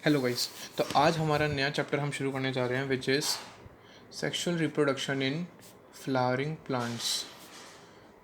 Hello guys. तो आज हमारा नया चैप्टर हम शुरू करने जा रहे हैं which is sexual reproduction in flowering plants.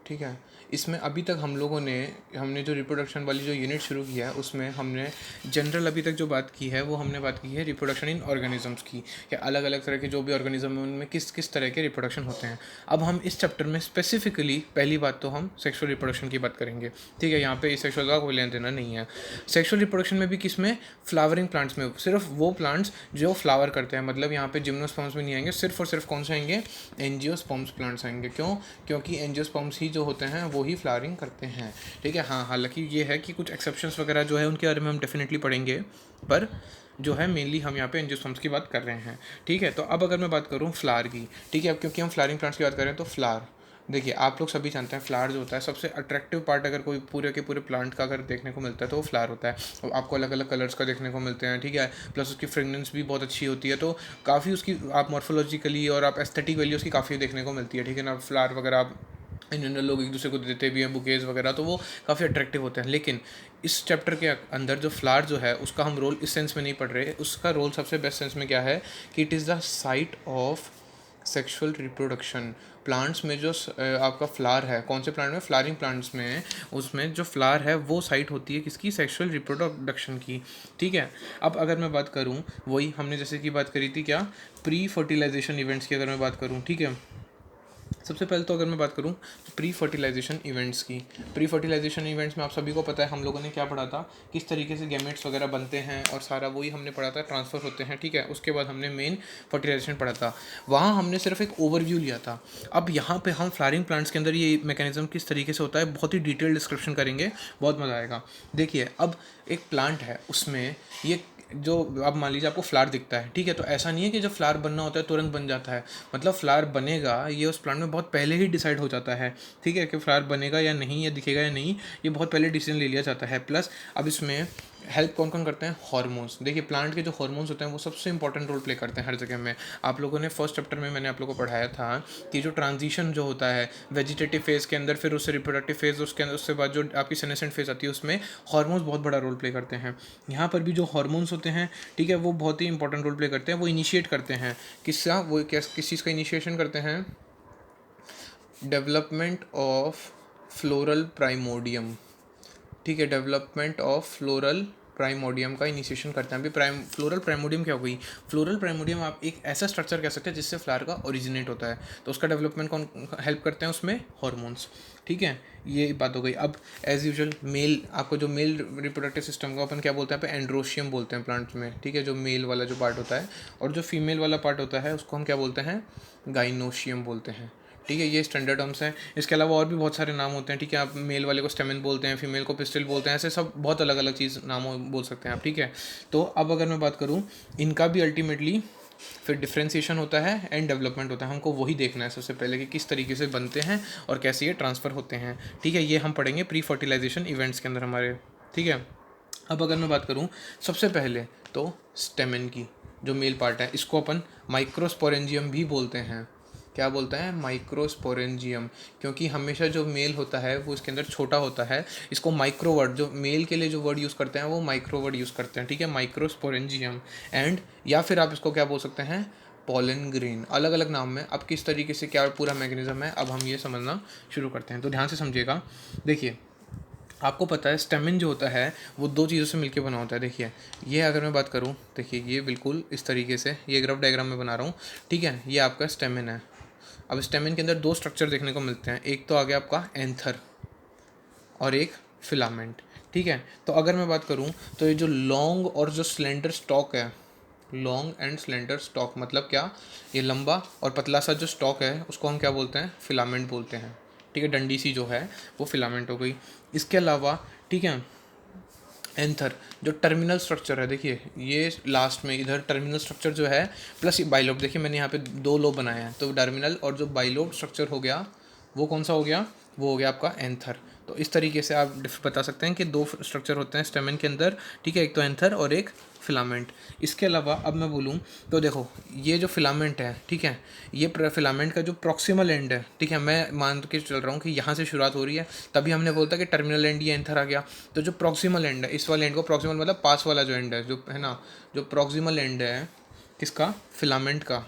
ठीक है। इसमें अभी तक हमने जो रिप्रोडक्शन वाली जो यूनिट शुरू किया है उसमें हमने जनरल अभी तक जो बात की है वो हमने बात की है रिप्रोडक्शन इन ऑर्गेनिजम्स की, कि अलग अलग तरह के जो भी ऑर्गेनिज्म हैं उनमें किस किस तरह के रिप्रोडक्शन होते हैं। अब हम इस चैप्टर में स्पेसिफिकली पहली बात तो हम सेक्सुअल रिप्रोडक्शन की बात करेंगे। ठीक है, यहाँ पे सेक्सुअल का कोई लेना देना नहीं है। सेक्सुअल रिप्रोडक्शन में भी किस में, फ्लावरिंग प्लांट्स में, सिर्फ वो प्लांट्स जो फ्लावर करते हैं, मतलब यहाँ पे जिम्नोस्पर्म्स में नहीं आएंगे, सिर्फ और सिर्फ कौन से आएंगे, एंजियोस्पर्म्स प्लांट्स आएंगे। क्यों? क्योंकि एंजियोस्पर्म्स ही जो होते हैं वो ही फ्लावरिंग करते हैं। ठीक है। हाँ, हालांकि ये है कि कुछ एक्सेप्शंस वगैरह जो है उनके बारे में हम डेफिनेटली पढ़ेंगे, पर जो है मेनली हम यहाँ पे एंजियोस्पर्म्स की बात कर रहे हैं। ठीक है। तो अब अगर मैं बात करूँ फ्लावर की, ठीक है, अब क्योंकि हम फ्लावरिंग प्लांट्स की बात कर रहे हैं तो फ्लावर, देखिए आप लोग सभी जानते हैं फ्लावर जो होता है सबसे अट्रैक्टिव पार्ट अगर कोई पूरे के पूरे प्लांट का अगर देखने को मिलता है तो वो फ्लावर होता है। और आपको अलग अलग कलर्स का देखने को मिलते हैं। ठीक है। प्लस उसकी फ्रेगनेंस भी बहुत अच्छी होती है, तो काफ़ी उसकी आप मॉर्फोलॉजिकली और आप एस्थेटिक वैल्यू उसकी काफ़ी देखने को मिलती है। ठीक है ना। फ्लावर वगैरह आप इन जनरल लोग एक दूसरे को देते भी हैं, बुकेज वगैरह, तो वो काफ़ी अट्रैक्टिव होते हैं। लेकिन इस चैप्टर के अंदर जो फ्लावर जो है उसका हम रोल इस सेंस में नहीं पढ़ रहे। उसका रोल सबसे बेस्ट सेंस में क्या है कि it is the site of sexual reproduction. Plants में जो आपका फ्लावर है, कौन से प्लांट में, फ्लावरिंग प्लांट्स में, उसमें जो फ्लावर है वो साइट होती है किसकी, सेक्सुअल रिप्रोडक्शन की। ठीक है। अब अगर मैं बात करूँ, वही हमने जैसे कि बात करी थी क्या, प्री फर्टिलाइजेशन इवेंट्स की अगर मैं बात करूँ। ठीक है। सबसे पहले तो अगर मैं बात करूँ प्री फर्टिलाइजेशन इवेंट्स की, प्री फर्टिलाइजेशन इवेंट्स में आप सभी को पता है हम लोगों ने क्या पढ़ा था, किस तरीके से गैमेट्स वगैरह बनते हैं और सारा वही हमने पढ़ा था, ट्रांसफ़र होते हैं। ठीक है। उसके बाद हमने मेन फर्टिलाइजेशन पढ़ा था, वहाँ हमने सिर्फ एक ओवरव्यू लिया था। अब यहाँ पे हम फ्लावरिंग प्लांट्स के अंदर ये मैकेनिज्म किस तरीके से होता है बहुत ही डिटेल डिस्क्रिप्शन करेंगे, बहुत मज़ा आएगा। देखिए, अब एक प्लांट है उसमें ये जो, अब मान लीजिए आपको फ्लावर दिखता है। ठीक है। तो ऐसा नहीं है कि जब फ्लावर बनना होता है तुरंत बन जाता है, मतलब फ्लावर बनेगा ये उस प्लांट में बहुत पहले ही डिसाइड हो जाता है। ठीक है, कि फ्लावर बनेगा या नहीं, या दिखेगा या नहीं, ये बहुत पहले डिसीजन ले लिया जाता है। प्लस अब इसमें हेल्प कौन कौन करते हैं, हार्मोन्स। देखिए, प्लांट के जो हार्मोन्स होते हैं वो सबसे इंपॉर्टेंट रोल प्ले करते हैं हर जगह में। आप लोगों ने फर्स्ट चैप्टर में मैंने आप लोगों को पढ़ाया था कि जो ट्रांजिशन जो होता है वेजिटेटिव फेज़ के अंदर, फिर उससे रिप्रोडक्टिव फेज़, उसके अंदर उससे बाद जो आपकी सेनेसेंट फेज़ आती है उसमें हार्मोन्स बहुत बड़ा रोल प्ले करते हैं। यहाँ पर भी जो हार्मोन्स होते हैं, ठीक है, वो बहुत ही इंपॉर्टेंट रोल प्ले करते हैं। वो इनिशिएट करते हैं किसका, वो किस चीज़ का इनिशिएशन करते हैं, डेवलपमेंट ऑफ फ्लोरल प्राइमोडियम। ठीक है, डेवलपमेंट ऑफ फ्लोरल प्राइमोडियम का इनिशिएशन करते हैं। अभी फ्लोरल प्राइमोडियम क्या हो गई, फ्लोरल प्राइमोडियम आप एक ऐसा स्ट्रक्चर कह सकते हैं जिससे फ्लावर का ओरिजिनेट होता है, तो उसका डेवलपमेंट कौन हेल्प करते हैं उसमें, हॉर्मोन्स। ठीक है, ये बात हो गई। अब एज यूजुअल मेल, आपको जो मेल रिप्रोडक्टिव सिस्टम को अपन क्या बोलते हैं, एंड्रोशियम बोलते हैं प्लांट्स में। ठीक है, जो मेल वाला जो पार्ट होता है, और जो फीमेल वाला पार्ट होता है उसको हम क्या बोलते हैं, गाइनोशियम बोलते हैं। ठीक है, ये स्टैंडर्ड टर्म्स हैं। इसके अलावा और भी बहुत सारे नाम होते हैं। ठीक है, आप मेल वाले को स्टेमन बोलते हैं, फीमेल को पिस्टिल बोलते हैं, ऐसे सब बहुत अलग अलग चीज़ नाम बोल सकते हैं आप। ठीक है। तो अब अगर मैं बात करूँ, इनका भी अल्टीमेटली फिर डिफ्रेंसिएशन होता है एंड डेवलपमेंट होता है। हमको वही देखना है सबसे पहले कि किस तरीके से बनते हैं और कैसे ये ट्रांसफ़र होते हैं। ठीक है, ये हम पढ़ेंगे प्री फर्टिलाइजेशन इवेंट्स के अंदर हमारे। ठीक है। अब अगर मैं बात करूँ सबसे पहले तो स्टेमन की, जो मेल पार्ट है, इसको अपन माइक्रोस्पोरेंजियम भी बोलते हैं। क्या बोलते हैं, माइक्रोस्पोरेंजियम, क्योंकि हमेशा जो मेल होता है वो इसके अंदर छोटा होता है। इसको माइक्रो वर्ड, जो मेल के लिए जो वर्ड यूज़ करते हैं वो माइक्रो वर्ड यूज़ करते हैं। ठीक है, माइक्रोस्पोरेंजियम। एंड या फिर आप इसको क्या बोल सकते हैं, पोलन ग्रेन। अलग अलग नाम में, अब किस तरीके से क्या पूरा मैकेनिज्म है अब हम ये समझना शुरू करते हैं, तो ध्यान से समझिएगा। देखिए, आपको पता है स्टेमिन जो होता है वो दो चीज़ों से मिलकर बना होता है। देखिए, ये अगर मैं बात करूँ, देखिए ये बिल्कुल इस तरीके से ये ग्राफ डायग्राम में बना रहा हूँ। ठीक है, ये आपका स्टेमिन है। अब स्टेमिन के अंदर दो स्ट्रक्चर देखने को मिलते हैं, एक तो आ गया आपका एंथर और एक फिलामेंट। ठीक है, तो अगर मैं बात करूँ तो ये जो लॉन्ग और जो स्लेंडर स्टॉक है, लॉन्ग एंड स्लेंडर स्टॉक मतलब क्या, ये लंबा और पतला सा जो स्टॉक है उसको हम क्या बोलते हैं, फिलामेंट बोलते हैं। ठीक है, डंडी सी जो है वो फिलामेंट हो गई। इसके अलावा, ठीक है, एंथर जो टर्मिनल स्ट्रक्चर है, देखिए ये लास्ट में इधर टर्मिनल स्ट्रक्चर जो है, प्लस ये बाइलोब, देखिए मैंने यहाँ पे दो लोब बनाए हैं, तो टर्मिनल और जो बाइलोब स्ट्रक्चर हो गया वो कौन सा हो गया, वो हो गया आपका एंथर। तो इस तरीके से आप बता सकते हैं कि दो स्ट्रक्चर होते हैं स्टेमन के अंदर। ठीक है, एक तो एंथर और एक फिलामेंट। इसके अलावा अब मैं बोलूँ तो देखो ये जो फिलामेंट है, ठीक है, ये फिलामेंट का जो प्रॉक्सिमल एंड है, ठीक है, मैं मान के चल रहा हूँ कि यहाँ से शुरुआत हो रही है, तभी हमने बोलता कि टर्मिनल एंड ये एंथर आ गया। तो जो प्रॉक्सिमल एंड है, इस वाले एंड को प्रॉक्सिमल मतलब पास वाला जो एंड है, जो है ना, जो प्रॉक्सिमल एंड है किसका, फिलामेंट का,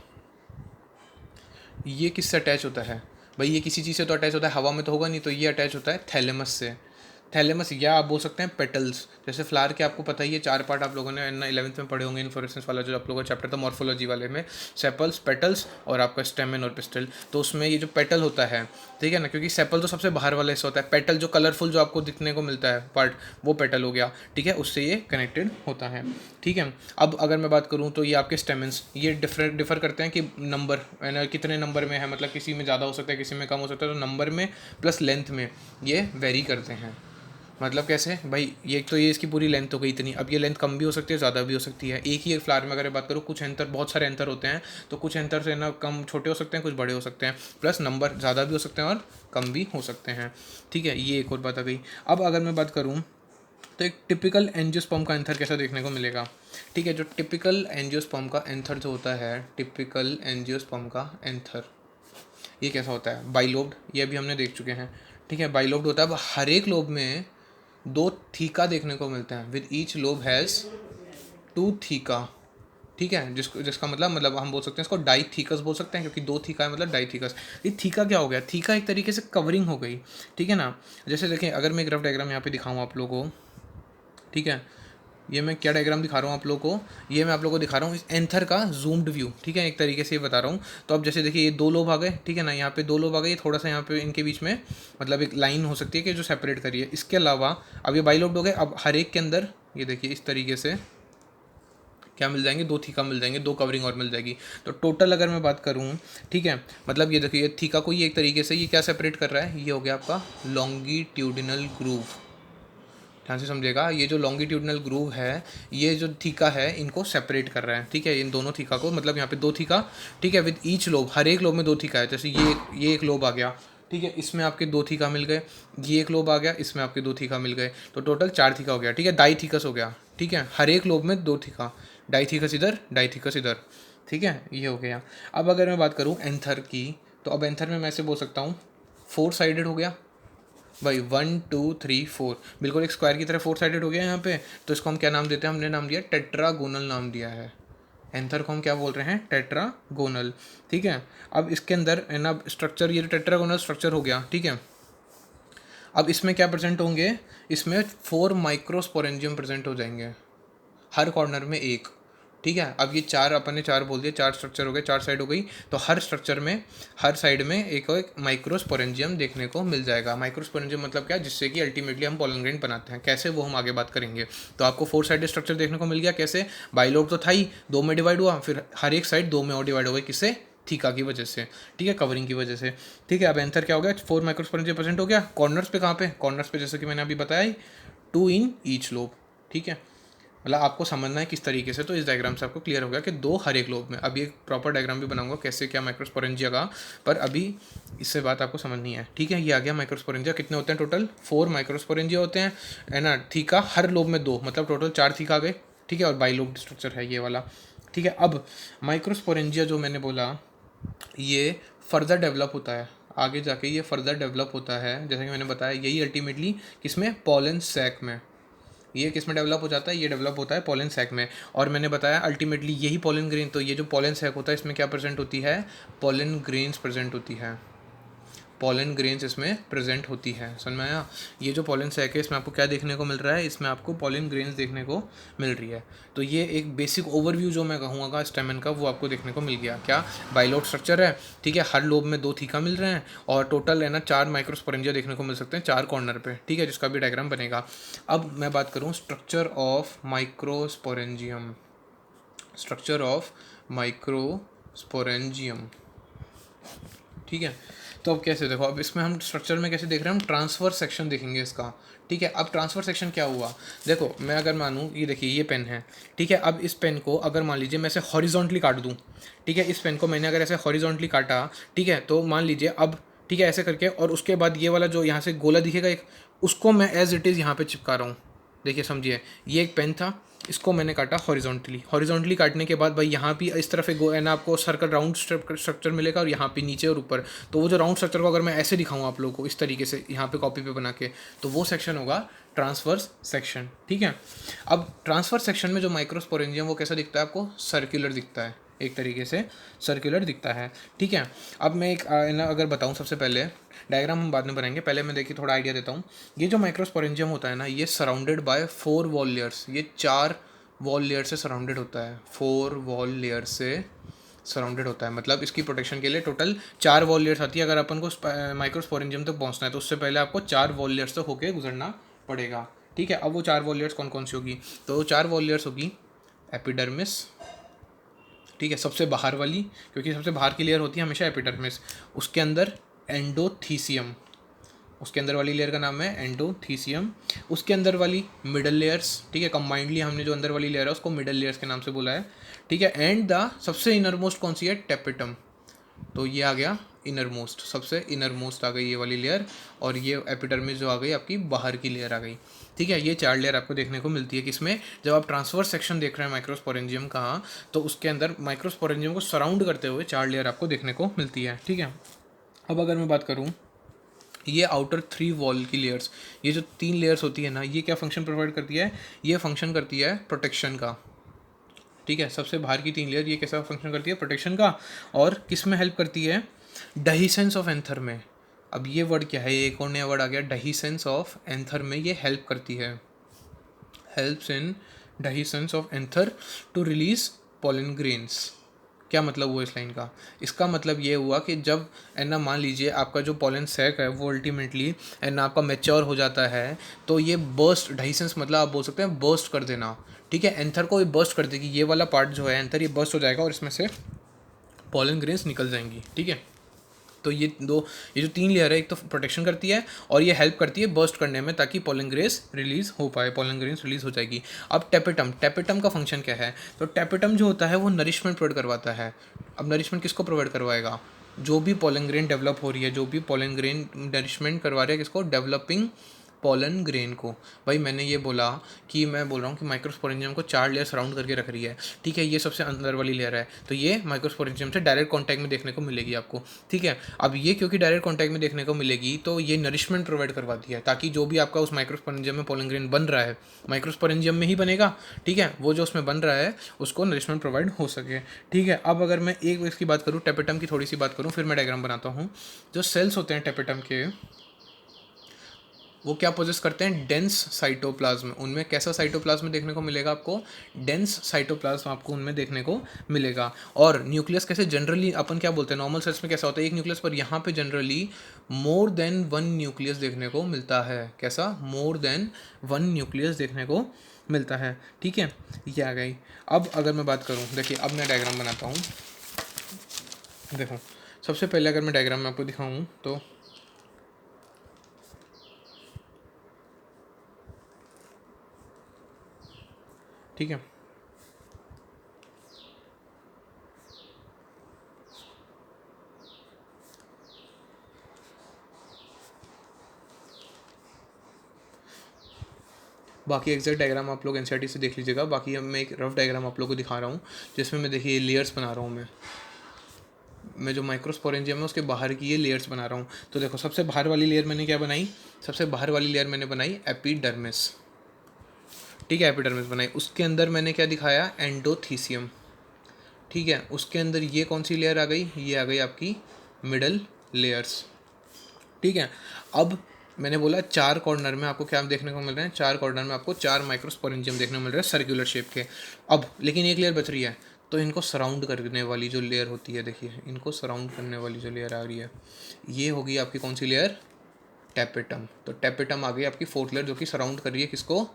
ये किससे अटैच होता है भाई, ये किसी चीज़ से तो अटैच होता है, हवा में तो होगा नहीं, तो ये अटैच होता है थैलेमस से। थैलेमस या आप बोल सकते हैं पेटल्स। जैसे फ्लावर के आपको पता ही है 4 पार्ट आप लोगों ने ना 11th में पढ़े होंगे, इन्फ्लोरेसेंस वाला जो आप लोगों का चैप्टर था मॉर्फोलॉजी वाले में, सेपल्स, पेटल्स और आपका स्टेमन और पिस्टल। तो उसमें ये जो पेटल होता है, ठीक है ना, क्योंकि सेपल तो सबसे बाहर वाला हिस्सा होता है, पेटल जो कलरफुल जो आपको दिखने को मिलता है पार्ट, वो पेटल हो गया, ठीक है, उससे ये कनेक्टेड होता है, ठीक है। अब अगर मैं बात करूँ तो ये आपके स्टेमन्स, ये डिफर करते हैं कि नंबर है ना, कितने नंबर में है, मतलब किसी में ज़्यादा हो सकता है, किसी में कम हो सकता है, तो नंबर में प्लस लेंथ में ये वेरी करते हैं। मतलब कैसे भाई, ये तो ये इसकी पूरी लेंथ हो गई इतनी, अब ये लेंथ कम भी हो सकती है, ज़्यादा भी हो सकती है। एक ही एक फ्लावर में अगर बात करूँ, कुछ एंथर, बहुत सारे एंथर होते हैं, तो कुछ एंथर से ना कम छोटे हो सकते हैं, कुछ बड़े हो सकते हैं, प्लस नंबर ज़्यादा भी हो सकते हैं और कम भी हो सकते हैं, ठीक है। ये एक और बात आ गई। अब अगर मैं बात करूँ तो एक टिपिकल एंजियोस्पर्म का एंथर कैसा देखने को मिलेगा, ठीक है। जो टिपिकल एंजियोस्पर्म का एंथर जो होता है, टिपिकल एंजियोस्पर्म का एंथर ये कैसा होता है, बाइलोब्ड, ये भी हमने देख चुके हैं, ठीक है, बाइलोब्ड होता है। अब हर एक लोब में 2 थीका देखने को मिलते हैं, with each lobe has 2 theca, ठीक है, जिसका मतलब हम बोल सकते हैं इसको डाइथीकस बोल सकते हैं, क्योंकि 2 थीका है मतलब डाइथीकस। ये थीका क्या हो गया, थीका एक तरीके से कवरिंग हो गई, ठीक है ना। जैसे देखिए अगर मैं एक रफ डायग्राम यहाँ पे दिखाऊँ आप लोगों को, ठीक है, ये मैं क्या डायग्राम दिखा रहा हूँ आप लोगों को, ये मैं आप लोगों को दिखा रहा हूँ इस एंथर का जूम्ड व्यू, ठीक है, एक तरीके से ये बता रहा हूँ। तो अब जैसे देखिए ये 2 लोब आ गए, ठीक है ना, यहाँ पे 2 लोब आ गए, थोड़ा सा यहाँ पे इनके बीच में मतलब एक लाइन हो सकती है कि जो सेपरेट करिए। इसके अलावा अब ये बाइलोब्ड हो गए, अब हर एक के अंदर ये देखिए इस तरीके से क्या मिल जाएंगे, 2 थीका मिल जाएंगे, 2 कवरिंग और मिल जाएगी। तो टोटल अगर मैं बात करूँ, ठीक है, मतलब ये देखिए ये थीका को ये एक तरीके से ये क्या सेपरेट कर रहा है, ये हो गया आपका लॉन्गिट्यूडिनल ग्रूव। ध्यान से समझेगा, ये जो लॉन्गिट्यूडनल ग्रूव है, ये जो थीका है इनको सेपरेट कर रहा है, ठीक है, इन दोनों थीका को, मतलब यहाँ पे 2 थीका, ठीक है, विद ईच लोब, हर एक लोब में 2 थीका है। जैसे ये एक लोब आ गया, ठीक है, इसमें आपके 2 थीका मिल गए, ये एक लोब आ गया, इसमें आपके 2 थीका मिल गए, तो टोटल 4 थीका हो गया, ठीक है, डाइथीकस हो गया, ठीक है, हर एक लोब में 2 थीका, डाइथीकस इधर, डाइथीकस इधर, ठीक है, ये हो गया। अब अगर मैं बात करूँ एंथर की, तो अब एंथर में मैं ऐसे बोल सकता हूँ 4 साइडेड हो गया भाई, 1 2 3 4, बिल्कुल एक स्क्वायर की तरह 4 साइडेड हो गया यहाँ पे। तो इसको हम क्या नाम देते हैं, हमने नाम दिया टेट्रागोनल नाम दिया है। एंथर को हम क्या बोल रहे हैं, टेट्रागोनल, ठीक है। अब इसके अंदर है ना स्ट्रक्चर, ये टेट्रागोनल स्ट्रक्चर हो गया, ठीक है। अब इसमें क्या प्रेजेंट होंगे, इसमें 4 माइक्रोस्पोरेंजियम प्रेजेंट हो जाएंगे, हर कॉर्नर में एक, ठीक है। अब ये 4 अपन ने 4 बोल दिए, 4 स्ट्रक्चर हो गए, 4 साइड हो गई, तो हर स्ट्रक्चर में हर साइड में एक माइक्रोस्पोरेंजियम देखने को मिल जाएगा। माइक्रोस्पोरेंजियम मतलब क्या, जिससे कि अल्टीमेटली हम पॉलन ग्रेन बनाते हैं, कैसे वो हम आगे बात करेंगे। तो आपको 4 साइड स्ट्रक्चर देखने को मिल गया, कैसे, बाइलोब तो था ही, 2 में डिवाइड हुआ, फिर हर एक साइड 2 में और डिवाइड हो गई, किससे, थीका की वजह से, ठीक है, कवरिंग की वजह से, ठीक है। अब एंथर क्या हो गया, 4 माइक्रोस्पोरेंजियम प्रेजेंट हो गया। कॉर्नर्स पे कहाँ पे, कॉर्नर्स पे जैसे कि मैंने अभी बताया 2 इन ईच लोब, ठीक है, मतलब आपको समझना है किस तरीके से। तो इस डायग्राम से आपको क्लियर हो गया कि 2 हर एक लोब में। अभी एक प्रॉपर डायग्राम भी बनाऊंगा कैसे क्या माइक्रोस्पोरेंजिया का, पर अभी इससे बात आपको समझनी है, ठीक है। ये आ गया माइक्रोस्पोरेंजिया, कितने होते हैं टोटल, 4 माइक्रोस्पोरेंजिया होते हैं, है ना। थीका हर लोब में 2, मतलब टोटल 4 थीका आ गए, ठीक है, और बाइलोब स्ट्रक्चर है ये वाला, ठीक है। अब माइक्रोस्पोरेंजिया जो मैंने बोला, ये फर्दर डेवलप होता है, आगे जाके ये फर्दर डेवलप होता है, जैसे कि मैंने बताया, यही अल्टीमेटली किसमें, पॉलन सैक में, ये किस में डेवलप हो जाता है, ये डेवलप होता है पॉलन सैक में। और मैंने बताया अल्टीमेटली यही पॉलन ग्रेन, तो ये जो पॉलन सैक होता है इसमें क्या प्रेजेंट होती है, पॉलन ग्रेन्स प्रेजेंट होती है, पॉलन ग्रेन्स इसमें प्रेजेंट होती है, समझ में आया। ये जो पॉलन सैक है इसमें आपको क्या देखने को मिल रहा है, इसमें आपको पॉलन ग्रेन्स देखने को मिल रही है। तो ये एक बेसिक ओवरव्यू जो मैं कहूँगा स्टेमन का, वो आपको देखने को मिल गया। क्या, बाइलोब स्ट्रक्चर है, ठीक है, हर लोब में 2 थीका मिल रहे हैं, और टोटल है ना 4 माइक्रोस्पोरेंजिया देखने को मिल सकते हैं 4 कॉर्नर पे, ठीक है, जिसका भी डायग्राम बनेगा। अब मैं बात करूँ structure of microsporangium, structure of microsporangium, ठीक है। तो अब कैसे देखो, अब इसमें हम स्ट्रक्चर में कैसे देख रहे हैं, हम ट्रांसफर सेक्शन देखेंगे इसका, ठीक है। अब ट्रांसफर सेक्शन क्या हुआ, देखो मैं अगर मानूँ, ये देखिए ये पेन है, ठीक है। अब इस पेन को अगर मान लीजिए मैं इसे हॉरिजॉन्टली काट दूँ, ठीक है, इस पेन को मैंने अगर ऐसे हॉरिजॉन्टली काटा, ठीक है, तो मान लीजिए अब, ठीक है, ऐसे करके, और उसके बाद ये वाला जो यहाँ से गोला दिखेगा एक, उसको मैं एज इट इज़ यहाँ पे चिपका रहा हूँ, देखिए समझिए, ये एक पेन था, इसको मैंने काटा हॉरिजॉन्टली काटने के बाद भाई यहाँ भी इस तरफ एक है ना आपको सर्कल राउंड स्ट्रक्चर मिलेगा, और यहाँ पे नीचे और ऊपर। तो वो जो राउंड स्ट्रक्चर को अगर मैं ऐसे दिखाऊँ आप लोगों को इस तरीके से यहाँ पे कॉपी पे बना के, तो वो सेक्शन होगा ट्रांसवर्स सेक्शन। ठीक है, अब ट्रांसवर्स सेक्शन में जो माइक्रोस्पोरेंजियम वो कैसा दिखता है आपको, सर्कुलर दिखता है, एक तरीके से सर्कुलर दिखता है। ठीक है, अब मैं एक ना अगर बताऊँ, सबसे पहले डायग्राम हम बाद में बनाएंगे, पहले मैं देखिए थोड़ा आइडिया देता हूँ। ये जो माइक्रोस्पोरेंजियम होता है ना, ये सराउंडेड बाय 4 वॉल लेयर्स, ये 4 वॉल लेयर से सराउंडेड होता है, 4 वॉल लेयर से सराउंडेड होता है। मतलब इसकी प्रोटेक्शन के लिए टोटल 4 वॉल लेयर्स आती है। अगर अपन को माइक्रोस्पोरेंजियम तक पहुंचना है तो उससे पहले आपको 4 वॉल लेयर्स तक होके गुजरना पड़ेगा। ठीक है, अब वो 4 वॉल लेयर्स कौन कौन सी होगी, तो 4 वॉल लेयर्स होगी एपिडर्मिस, ठीक है, सबसे बाहर वाली, क्योंकि सबसे बाहर की लेयर होती है हमेशा एपिडर्मिस। उसके अंदर एंडोथीसियम, उसके अंदर वाली लेयर का नाम है एंडोथीसियम। उसके अंदर वाली मिडल लेयर्स, ठीक है, कंबाइंडली हमने जो अंदर वाली लेयर है उसको मिडल लेयर्स के नाम से बोला है। ठीक है, एंड द सबसे इनर मोस्ट कौन सी है, टेपिटम। तो ये आ गया इनर मोस्ट, सबसे इनर मोस्ट आ गई ये वाली लेयर, और ये एपिडर्मिस जो आ गई आपकी बाहर की लेयर आ गई। ठीक है, ये 4 लेयर आपको देखने को मिलती है किसमें, जब आप ट्रांसवर्स सेक्शन देख रहे हैं माइक्रोस्पोरेंजियम का, तो उसके अंदर माइक्रोस्पोरेंजियम को सराउंड करते हुए 4 लेयर आपको देखने को मिलती है। ठीक है, अब अगर मैं बात करूँ, ये आउटर 3 वॉल की लेयर्स, ये जो 3 लेयर्स होती है ना, ये क्या फंक्शन प्रोवाइड करती है, ये फंक्शन करती है प्रोटेक्शन का। ठीक है, सबसे बाहर की 3 लेयर ये कैसा फंक्शन करती है, प्रोटेक्शन का। और किस में हेल्प करती है, डहीसेंस ऑफ एंथर में। अब ये वर्ड क्या है, एक और नया वर्ड आ गया, डहीसेंस ऑफ एंथर में ये हेल्प करती है, helps in dehiscence of anther to release pollen grains. क्या मतलब हुआ इस लाइन का, इसका मतलब ये हुआ कि जब है ना मान लीजिए आपका जो पॉलन सैक है वो अल्टीमेटली है ना आपका मैच्योर हो जाता है, तो ये बर्स्ट, डाइसेंस मतलब आप बोल सकते हैं बर्स्ट कर देना। ठीक है, एंथर को ये बर्स्ट कर देगी, ये वाला पार्ट जो है एंथर, ये बर्स्ट हो जाएगा और इसमें से पॉलन ग्रेन्स निकल जाएंगी। ठीक है, तो ये जो 3 लेयर है, एक तो प्रोटेक्शन करती है और ये हेल्प करती है बर्स्ट करने में, ताकि पॉलन ग्रेस रिलीज हो पाए, पॉलन ग्रेन्स रिलीज हो जाएगी। अब टेपिटम का फंक्शन क्या है, तो टेपिटम जो होता है वो नरिशमेंट प्रोवाइड करवाता है। अब नरिशमेंट किसको प्रोवाइड करवाएगा, जो भी पॉलन ग्रेन डेवलप हो रही है, जो भी पॉलन ग्रेन नरिशमेंट करवा रही है किसको, डेवलपिंग पॉलन ग्रेन को। भाई मैंने ये बोला कि मैं बोल रहा हूँ कि माइक्रोस्पोरेंजियम को 4 लेयर सराउंड करके रख रही है। ठीक है, ये सबसे अंदर वाली लेयर है, तो ये माइक्रोस्पोरेंजियम से डायरेक्ट कॉन्टैक्ट में देखने को मिलेगी आपको। ठीक है, अब ये क्योंकि डायरेक्ट कॉन्टैक्ट में देखने को मिलेगी, तो ये नरिशमेंट प्रोवाइड करवाती है, ताकि जो भी आपका उस माइक्रोस्पोरेंजियम में पॉलन ग्रेन बन रहा है, माइक्रोस्पोरेंजियम में ही बनेगा। ठीक है, वो जो उसमें बन रहा है उसको नरिशमेंट प्रोवाइड हो सके। ठीक है, अब अगर मैं एक इसकी बात करूँ, टेपिटम की थोड़ी सी बात करूँ, फिर मैं डायग्राम बनाता हूँ। जो सेल्स होते हैं टेपिटम के, वो क्या पोजेस करते हैं, डेंस साइटोप्लाज्म। उनमें कैसा साइटोप्लाज्म देखने को मिलेगा आपको, डेंस साइटोप्लाज्म आपको उनमें देखने को मिलेगा। और न्यूक्लियस कैसे जनरली अपन क्या बोलते हैं, नॉर्मल सेल्स में कैसा होता है, एक न्यूक्लियस, पर यहाँ पे जनरली मोर देन 1 न्यूक्लियस देखने को मिलता है। कैसा, मोर देन 1 न्यूक्लियस देखने को मिलता है। ठीक है, ये आ गई। अब अगर मैं बात करूँ, देखिए अब मैं डायग्राम बनाता हूँ। देखो सबसे पहले अगर मैं डायग्राम में आपको दिखाऊँ तो ठीक है, बाकी एग्जैक्ट डायग्राम आप लोग एनसीईआरटी से देख लीजिएगा। बाकी अब मैं एक रफ डायग्राम आप लोग को दिखा रहा हूँ, जिसमें मैं देखिए लेयर्स बना रहा हूँ। मैं जो माइक्रोस्पोरेंजियम है उसके बाहर की ये लेयर्स बना रहा हूँ। तो देखो सबसे बाहर वाली लेयर मैंने क्या बनाई, सबसे बाहर वाली लेयर मैंने बनाई एपिडर्मिस। ठीक है, एपिडर्मिस बनाई, उसके अंदर मैंने क्या दिखाया, एंडोथीसियम। ठीक है, उसके अंदर ये कौन सी लेयर आ गई, ये आ गई आपकी मिडल लेयर्स। ठीक है, अब मैंने बोला 4 कॉर्नर में आपको क्या देखने को मिल रहे हैं, 4 कॉर्नर में आपको 4 माइक्रोस्पोरेंजियम देखने को मिल रहे हैं सर्कुलर शेप के। अब लेकिन एक लेयर बच रही है, तो इनको सराउंड करने वाली जो लेयर होती है, देखिए इनको सराउंड करने वाली जो लेयर आ रही है, ये होगी आपकी कौन सी लेयर, टेपिटम। तो टेपिटम आ गई आपकी 4th लेयर, जो कि सराउंड कर रही है किसको,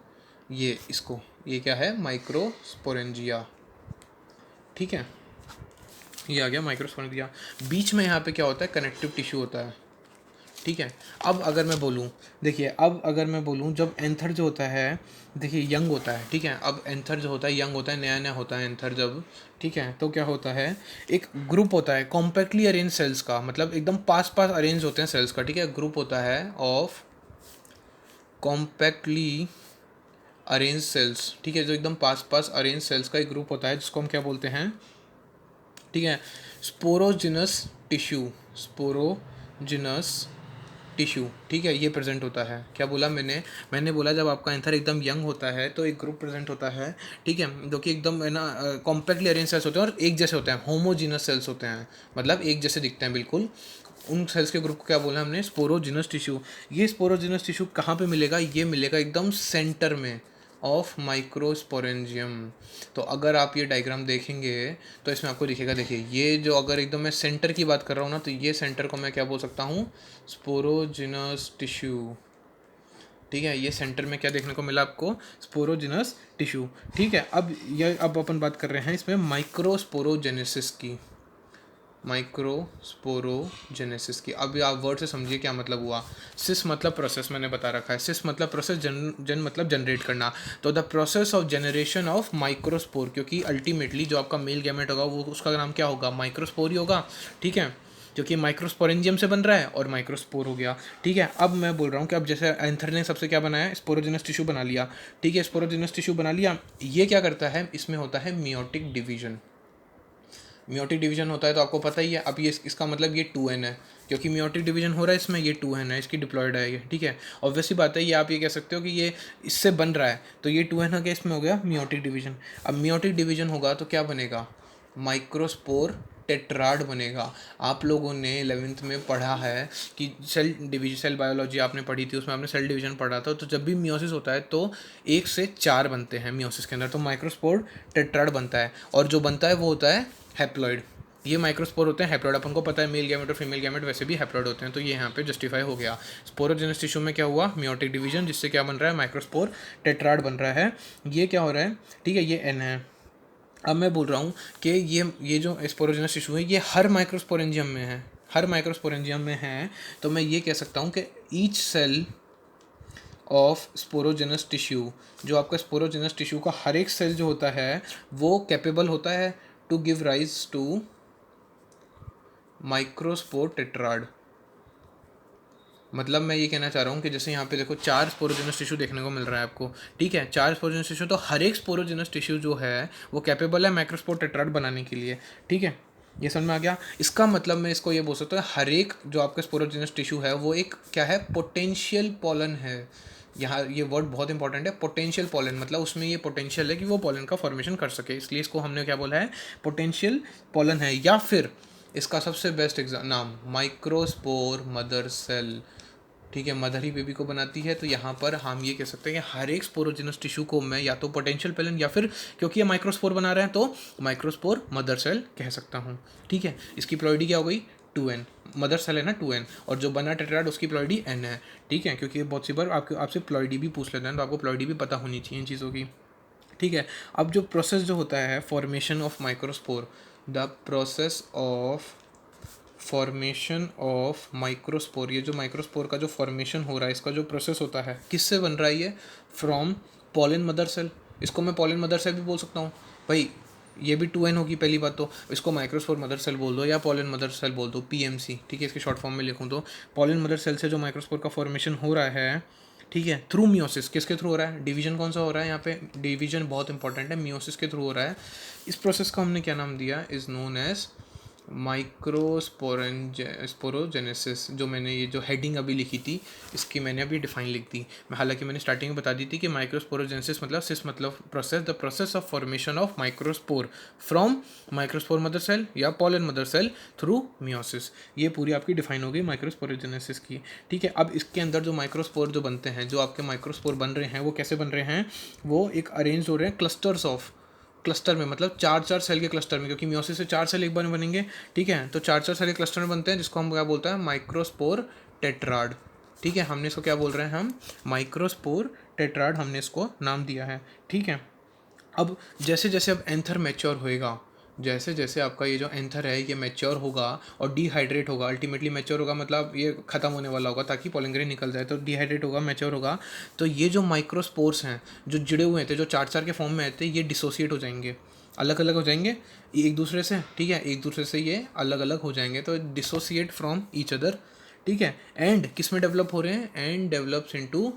ये इसको, ये क्या है, माइक्रोस्पोरेंजिया। ठीक है, ये आ गया माइक्रोस्पोरेंजिया। बीच में यहाँ पे क्या होता है, कनेक्टिव टिश्यू होता है। ठीक है, अब अगर मैं बोलूँ, देखिए अब अगर मैं बोलूँ, जब एंथर जो होता है, देखिए यंग होता है। ठीक है, अब एंथर जो होता है यंग होता है, नया नया होता है एंथर जब। ठीक है, तो क्या होता है, एक ग्रुप होता है कॉम्पैक्टली अरेंज सेल्स का, मतलब एकदम पास पास अरेंज होते हैं सेल्स का। ठीक है, ग्रुप होता है ऑफ कॉम्पैक्टली अरेंज सेल्स, ठीक है, जो एकदम पास पास अरेंज सेल्स का एक ग्रुप होता है जिसको हम क्या बोलते हैं, ठीक है, स्पोरोजिनस टिश्यू, स्पोरोजिनस टिश्यू, ठीक है, ये प्रेजेंट होता है। क्या बोला मैंने बोला जब आपका एंथर एकदम यंग होता है तो एक ग्रुप प्रेजेंट होता है, ठीक है, जो कि एकदम है ना कॉम्पैक्टली अरेंज सेल्स होते हैं और एक जैसे होते हैं, होमोजीनस सेल्स होते हैं, मतलब एक जैसे दिखते हैं बिल्कुल। उन सेल्स के ग्रुप को क्या बोला हमने, स्पोरोजिनस टिश्यू। ये स्पोरोजिनस टिश्यू कहाँ पे मिलेगा, ये मिलेगा एकदम सेंटर में ऑफ माइक्रोस्पोरेंजियम। तो अगर आप ये डायग्राम देखेंगे तो इसमें आपको दिखेगा, देखिए ये जो अगर एकदम मैं सेंटर की बात कर रहा हूँ ना, तो ये सेंटर को मैं क्या बोल सकता हूँ, स्पोरोजिनस टिश्यू, ठीक है। ये सेंटर में क्या देखने को मिला आपको, स्पोरोजिनस टिश्यू, ठीक है। अब अपन बात कर रहे हैं इसमें माइक्रोस्पोरोजेनेसिस की, माइक्रोस्पोरोजेनेसिस की। अब आप वर्ड से समझिए क्या मतलब हुआ। सिस मतलब प्रोसेस, मैंने बता रखा है, सिस मतलब प्रोसेस, जन मतलब जनरेट करना। तो the process of generation of microspore, क्योंकि अल्टीमेटली जो आपका मेल गैमेट होगा वो उसका नाम क्या होगा, माइक्रोस्पोर ही होगा, ठीक है, क्योंकि माइक्रोस्पोरेंजियम से बन रहा है और माइक्रोस्पोर हो गया, ठीक है। अब मैं बोल रहा हूँ कि अब जैसे एंथर ने सबसे क्या बनाया, स्पोरोजिनस टिश्यू बना लिया, ठीक है, स्पोरोजिनस टिश्यू बना लिया। ये क्या करता है, इसमें होता है मियोटिक डिवीजन। मियोटिक डिवीजन होता है तो आपको पता ही है। अब ये इसका मतलब ये 2n है, क्योंकि मियोटिक डिवीजन हो रहा है इसमें, ये 2n है, इसकी डिप्लॉयड है ये, ठीक है। ऑब्वियसली बात है, ये आप ये कह सकते हो कि ये इससे बन रहा है, तो ये 2n हो गया, इसमें हो गया मियोटिक डिवीजन। अब मियोटिक डिवीजन होगा तो क्या बनेगा, माइक्रोस्पोर टेट्राड बनेगा। आप लोगों ने 11th में पढ़ा है कि सेल डिवीजन, सेल बायोलॉजी आपने पढ़ी थी, उसमें आपने सेल डिवीजन पढ़ा था। तो जब भी मियोसिस होता है तो 1 से 4 बनते हैं मियोसिस के अंदर, तो माइक्रोस्पोर टेट्राड बनता है, और जो बनता है वो होता है हैप्लॉइड। ये माइक्रोस्पोर होते हैं हैप्लॉइड, अपन को पता है मेल गैमेट और फीमेल गैमेट वैसे भी हैप्लॉइड होते हैं, तो ये यहाँ पे जस्टिफाई हो गया। स्पोरोजेनस टिश्यू में क्या हुआ, मियोटिक डिवीजन, जिससे क्या बन रहा है, माइक्रोस्पोर टेट्राड बन रहा है। ये क्या हो रहा है, ठीक है, ये एन है। अब मैं बोल रहा हूँ कि ये जो स्पोरोजेनस टिश्यू है ये हर माइक्रोस्पोरेंजियम में है, हर माइक्रोस्पोरेंजियम में है। तो मैं ये कह सकता हूँ कि each cell of sporogenous tissue, जो आपका स्पोरोजेनस टिश्यू का हर एक सेल जो होता है वो कैपेबल होता है to give rise to microspore tetrad. मतलब मैं ये कहना चाह रहा हूँ कि जैसे यहाँ पे देखो 4 स्पोरोजेनस टिश्यू देखने को मिल रहा है आपको, ठीक है, 4 स्पोरोजेनस टिश्यू, तो हर एक स्पोरोजेनस टिश्यू जो है वो कैपेबल है माइक्रोस्पोर टेट्राड बनाने के लिए, ठीक है। ये समझ में आ गया। इसका मतलब मैं इसको ये बोल सकता हूँ, हर एक जो आपका स्पोरोजेनस टिश्यू है वो एक क्या है, पोटेंशियल पॉलन है। यहाँ ये वर्ड बहुत इंपॉर्टेंट है, पोटेंशियल पॉलन, मतलब उसमें ये पोटेंशियल है कि वो पॉलन का फॉर्मेशन कर सके, इसलिए इसको हमने क्या बोला है, पोटेंशियल पॉलन है। या फिर इसका सबसे बेस्ट नाम माइक्रोस्पोर मदर सेल, ठीक है, मदर ही बेबी को बनाती है। तो यहाँ पर हम ये कह सकते हैं कि हर एक स्पोरोजिनस टिश्यू को मैं या तो पोटेंशियल पेलन या फिर क्योंकि ये माइक्रोस्पोर बना रहे हैं तो माइक्रोस्पोर मदर सेल कह सकता हूँ, ठीक है। इसकी प्लॉइडी क्या हो गई, 2n, मदर सेल है ना 2n, और जो बना टेट्राड उसकी प्लॉइडी n है, ठीक है, क्योंकि बहुत सी बार आपसे प्लॉइडी भी पूछ लेते हैं, तो आपको प्लॉइडी भी पता होनी चाहिए इन चीज़ों की, ठीक है। अब जो प्रोसेस जो होता है formation of microspore, the process of formation of microspore, ये जो माइक्रोस्पोर का जो फॉर्मेशन हो रहा है इसका जो प्रोसेस होता है किससे बन रहा है ये, फ्रॉम पॉलन मदर सेल। इसको मैं पॉलन मदर सेल भी बोल सकता हूँ भाई, ये भी 2n होगी पहली बात, तो इसको माइक्रोस्पोर मदर सेल बोल दो या पॉलन मदर सेल बोल दो, PMC, ठीक है, इसके शॉर्ट फॉर्म में लिखूँ तो पॉलन मदर सेल से जो माइक्रोस्पोर का फॉर्मेशन हो रहा है, ठीक है, थ्रू मियोसिस। किसके थ्रू हो रहा है, डिवीजन कौन सा हो रहा है यहाँ पे, डिवीजन बहुत इंपॉर्टेंट है, मियोसिस के थ्रू हो रहा है। इस प्रोसेस को हमने क्या नाम दिया, इज़ नोन एज माइक्रोस्पोरोजेनेसिस। जो मैंने ये जो हेडिंग अभी लिखी थी इसकी मैंने अभी डिफाइन लिख दी। मैं हालांकि मैंने स्टार्टिंग में बता दी थी कि माइक्रोस्पोरोजेनेसिस मतलब सिस मतलब process, the process of formation of microspore from microspore mother cell या pollen mother cell through meiosis. ये पूरी आपकी डिफाइन हो गई माइक्रोस्पोरोजेनेसिस की, ठीक है। अब इसके अंदर जो माइक्रोस्पोर जो बनते हैं, जो आपके माइक्रोस्पोर बन रहे हैं वो कैसे बन रहे हैं, वो एक अरेंज हो रहे हैं क्लस्टर्स ऑफ, क्लस्टर में मतलब 4-4 सेल के क्लस्टर में, क्योंकि मियोसिस से 4 सेल एक बार में बनेंगे, ठीक है, तो 4-4 सेल के क्लस्टर में बनते हैं, जिसको हम क्या बोलते हैं, माइक्रोस्पोर टेट्राड, ठीक है। हमने इसको क्या बोल रहे हैं, हम माइक्रोस्पोर टेट्राड हमने इसको नाम दिया है, ठीक है। अब जैसे जैसे अब एंथर मैच्योर होएगा, जैसे जैसे आपका ये जो एंथर है ये मैच्योर होगा और डिहाइड्रेट होगा, अल्टीमेटली मैच्योर होगा मतलब ये ख़त्म होने वाला होगा ताकि पॉलन ग्रेन निकल जाए, तो डिहाइड्रेट होगा, मैच्योर होगा, तो ये जो माइक्रोस्पोर्स हैं जो जुड़े हुए थे, जो 4-4 के फॉर्म में थे, ये डिसोसिएट हो जाएंगे, अलग अलग हो जाएंगे एक दूसरे से, ठीक है, एक दूसरे से ये अलग अलग हो जाएंगे, तो डिसोसिएट फ्रॉम ईच अदर, ठीक है। एंड किस में डेवलप हो रहे हैं, and develops into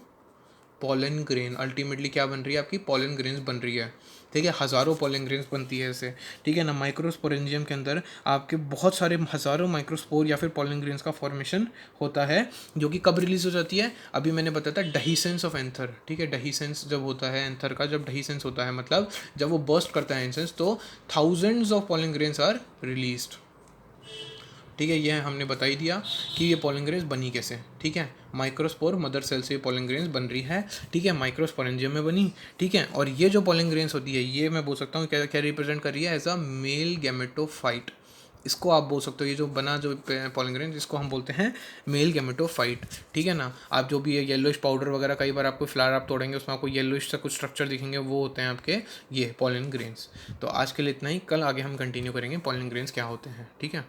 pollen grain, ultimately क्या बन रही है आपकी पॉलन ग्रेन्स बन रही है, ठीक है, हज़ारों पॉलन ग्रेन्स बनती है ऐसे, ठीक है ना। माइक्रोस्पोरेंजियम के अंदर आपके बहुत सारे हज़ारों माइक्रोस्पोर या फिर पॉलन ग्रेन्स का फॉर्मेशन होता है, जो कि कब रिलीज हो जाती है, अभी मैंने बताया था डहीसेंस ऑफ एंथर, ठीक है। डहीसेंस जब होता है एंथर का, जब डहीसेंस होता है मतलब जब वो बर्स्ट करता है एंसेंस, तो thousands of pollen grains are released, ठीक है। ये हमने बता ही दिया कि ये पॉलन ग्रेन्स बनी कैसे, ठीक है। माइक्रोस्पोर मदर सेल से पॉलन ग्रेन्स बन रही है, ठीक है, माइक्रोस्पोरेंजियम में बनी, ठीक है। और ये जो पॉलन ग्रेन्स होती है, ये मैं बोल सकता हूँ क्या क्या रिप्रेजेंट कर रही है, एज अ मेल गैमेटोफाइट। इसको आप बोल सकते हो, ये जो बना जो पॉलन ग्रेन, इसको हम बोलते हैं मेल गैमेटोफाइट, ठीक है ना। आप जो भी ये येलोइश पाउडर वगैरह, कई बार आपको फ्लावर आप तोड़ेंगे उसमें आपको येलोइश सा कुछ स्ट्रक्चर दिखेंगे, वो होते हैं आपके ये पॉलन ग्रेन्स। तो आज के लिए इतना ही, कल आगे हम कंटिन्यू करेंगे पॉलन ग्रेन्स क्या होते हैं, ठीक है।